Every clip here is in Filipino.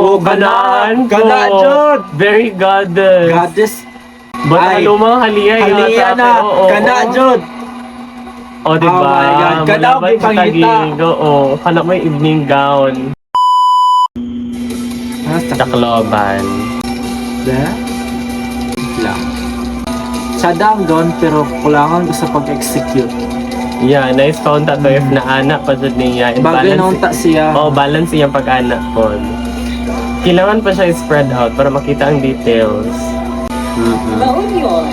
Oh, ganaan ko. Gana, Jud. Very goddess. Goddess. Ba't Ay, halumang haliyay? Haliya na. Gana, Jud. O, diba? Oh my God. Gana, Mula ba sa pangita. Taguig? Oo. Kana may evening gown. Tacloban. Lang. Sada ang gown pero kulangan ko sa pag-execute. Yeah, nice found that to if naana pa dyan niya. And Bagay balance- naunta siya. Oh, balance iyang pag-anak po. Kailangan pa siya i-spread out para makita ang details. La Union,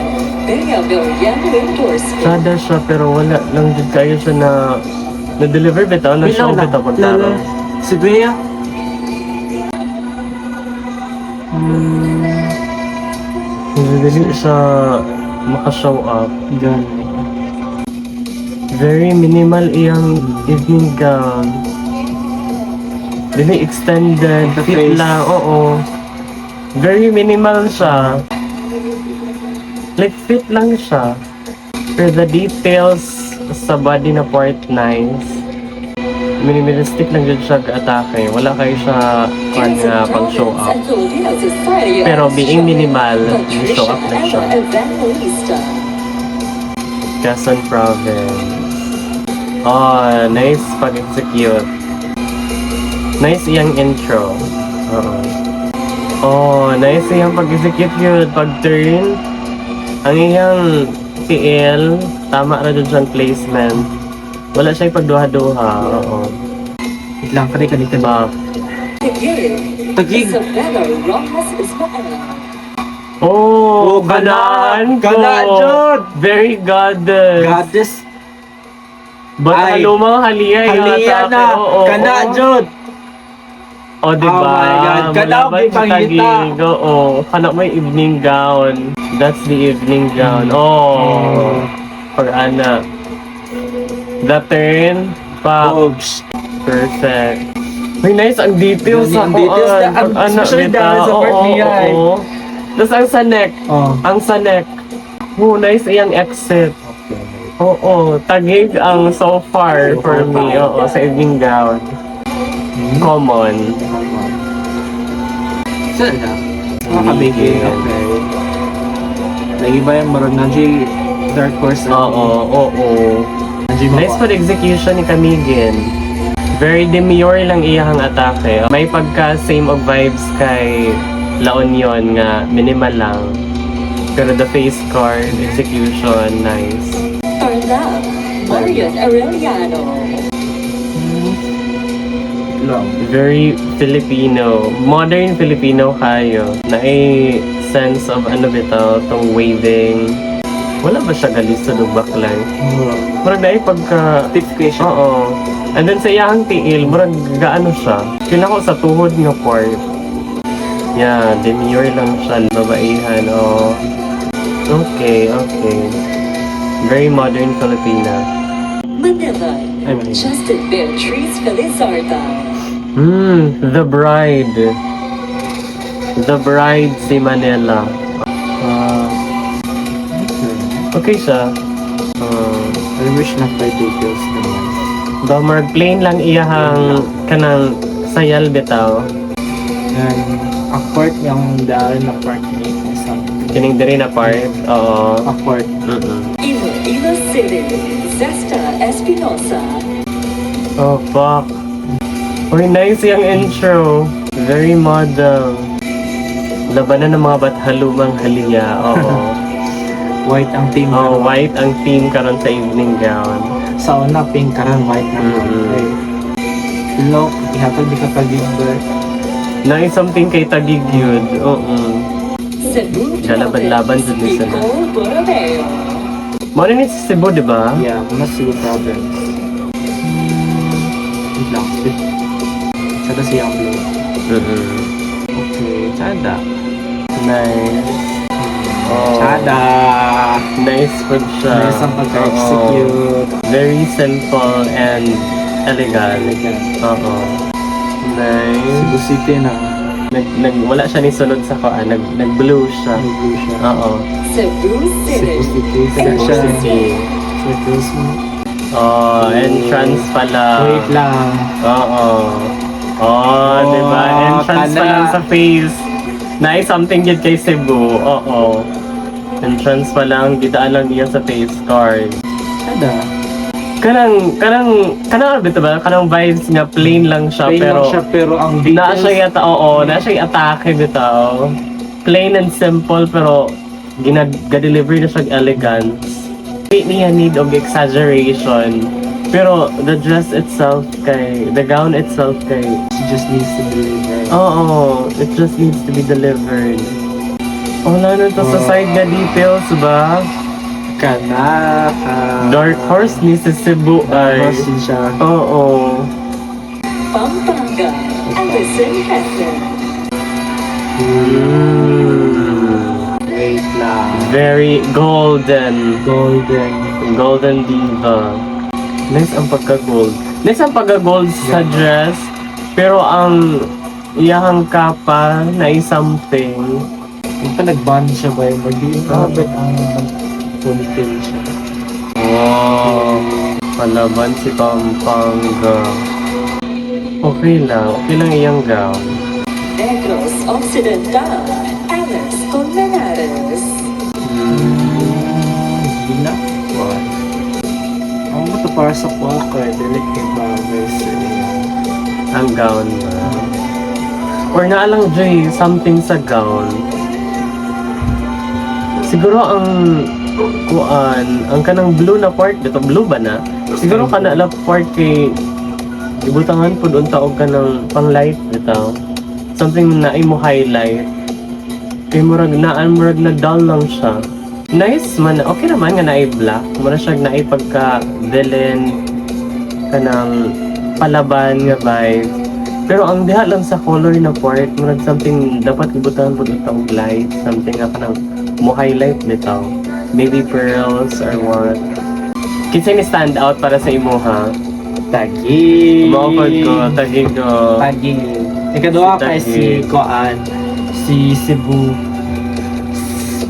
Bella Villarreal endorsement. Sada siya pero wala lang din kayo siya na-deliver bitaw na show Bilang bitaw kung Lalo. taro. Si Bea. Hindi siya maka-show up. Gan. Very minimal iyang evening gown. Dili extended, The fit face. lang, oo. Very minimal siya. Like fit lang siya. Pero the details sa body na part nice. Minimalistic lang dyan siya atake. Wala kayo siya nga pang show up. Pero being minimal, show up na siya. Quezon Province. Oh, nice pag-execute. Nice iyang intro. Oo. Oh, nice iyang pag-execute yun. Pag-turn, ang iyang TL, tama na dun siyang placement. Wala siya ipagduha-duha. Oo. Wait lang, kani. Back. Tagig. Oh, gana. ganaan ko. Gana, Jud. Very goddess. Goddess. Ba't Ay, halumang haliyay? Haliya atake? na. Oo, Gana, oo. Jud. Oh, diba? Oh my God. Mula Ganaw, ba di sa pangita. Taguig? Oo. Kana may evening gown. That's the evening gown. Oh. Pag-ana. The turn. Pa. Bogs. Perfect. May nice ang details Ang sa details na, ang Pag-ana, especially bitaw. dahil sa part Oo, niya, eh. oo. Tapos ang sa neck. Oh. Ang sa neck. Oh, nice iyang exit. Oo. Tagig ang so far for me. Oo, sa evening gown. Common. Saan na? Makabigay. Okay. Lagi ba yung marag na G Dark Horse? Oo. Nice for execution ni Camigin. Very demure lang iyang atake. May pagka same of vibes kay La Union nga minimal lang. Pero the face card, execution, nice. Turned up, Marian Aureliano. Lang. Very Filipino. Modern Filipino kayo. Na ay sense of ano bitaw, tong waving. Wala ba siya galis sa lubak lang? Murag na ay pagka... Stiff kayo siya. Oo. And then sa iyang tiil, murag gaano siya. Kila ko sa tuhod nga part. Yeah, demure lang siya. Babaihan, oh. Okay. Very modern Filipina. Manila, Ay, mali. Justin Beatriz Felizardo. The Bride. The Bride si Manila. Okay siya. I wish na pa details naman. Murag plain lang iyahang kanang sayal bitaw. And awkward yung dahil na part ni isang Kining diri na part. Oo. awkward. Iloilo City, Zesta Espinosa. Oh, fuck. Uy, nice yung intro. Very model. Labanan ng mga bathalumang haliya. Oo. White ang team. Oh, white ang theme karon sa evening gown. Sa una, pink karan white na. Okay. Look, ihatag di ka pag-giver. Nice something kay Tagig yun. Oo. Cebu Lalaban-laban sa Province, Luzon. Nicole Borromeo. Muna ni sa Cebu, di ba? Yeah, muna Cebu Province. Wait lang. Sada siya ang blue. Okay, Sada. Nice. Oh. Sada! Nice food siya. Nice ang pag-execute. Oo. Very simple and elegant. Oo. Nice. Cebu City na. Wala siya ni sunod sa koan. Nag-blue siya. Blue siya. Oo. Cebu City. Cebu City. Cebu Siya. City. Cebu City. Oh, entrance pala. Wait lang. Oo. Oh, diba? Oh, Entrance entrance pa Ana. lang sa face. Naay something yun kay Cebu. Oo. Entrance pa lang, didaan lang niya sa face card. Kada. Kanang bito ba? Kanang vibes nga plain lang siya, Plain pero lang siya, pero ang naa details. siya yata, oo, naa siya atake bitaw. Plain and simple, pero ginag-deliver na siya elegance. Hindi niya need of exaggeration. Pero the dress itself the gown itself She just needs to deliver. oo, it just needs to be delivered. Oh, lalo to sa side na details ba? Kana. Dark horse ni sa Cebu ay. Horse din siya. Oo. Pampanga, Alison Hector. Wait lang. Very golden. Golden. Diva. Nice ang pagka-gold. Nice ang pagka-gold sa dress. Pero ang iyahang kapa na something. Yung pa nag-bond siya ba yung mag-i-inhabit ang ponytail siya. Wow. Palaban si Pampanga. Okay lang iyang gown. Negros Occidental, Alex Colmenares. Hindi na. What? Ang mata para sa kwako eh. Dili kay bagay sa Ang gown ba? Or naalang Jay, something sa gown. Siguro ang ang kanang blue na part, dito blue ba na? Siguro kana la part kay ibutangan pud unta og kanang pang light bitaw. Something na imo highlight. Kay murag na dull lang siya. Nice man, okay naman nga naay black. Mura siya naay pagka villain kanang palaban nga vibe. Pero ang diha lang sa color na part, murag something dapat ibutangan pud unta og light, something nga kanang mo highlight bitaw. Maybe pearls or what. Kinsa ni stand out para sa imo ha? Tagi. Mawapad ko, tagi ko. Tagi. Ikaduha kay si Tagi. Koan. Si Cebu.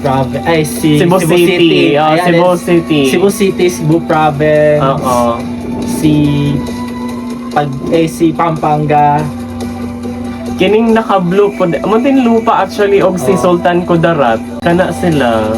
Province. Ay, Cebu City. Oh, Ayan, Cebu is- City. Cebu City, Cebu Province. Oo. Si Pampanga. Kining naka-blue po. Amuntin lupa actually og si Oo. Sultan Kudarat. Kana sila.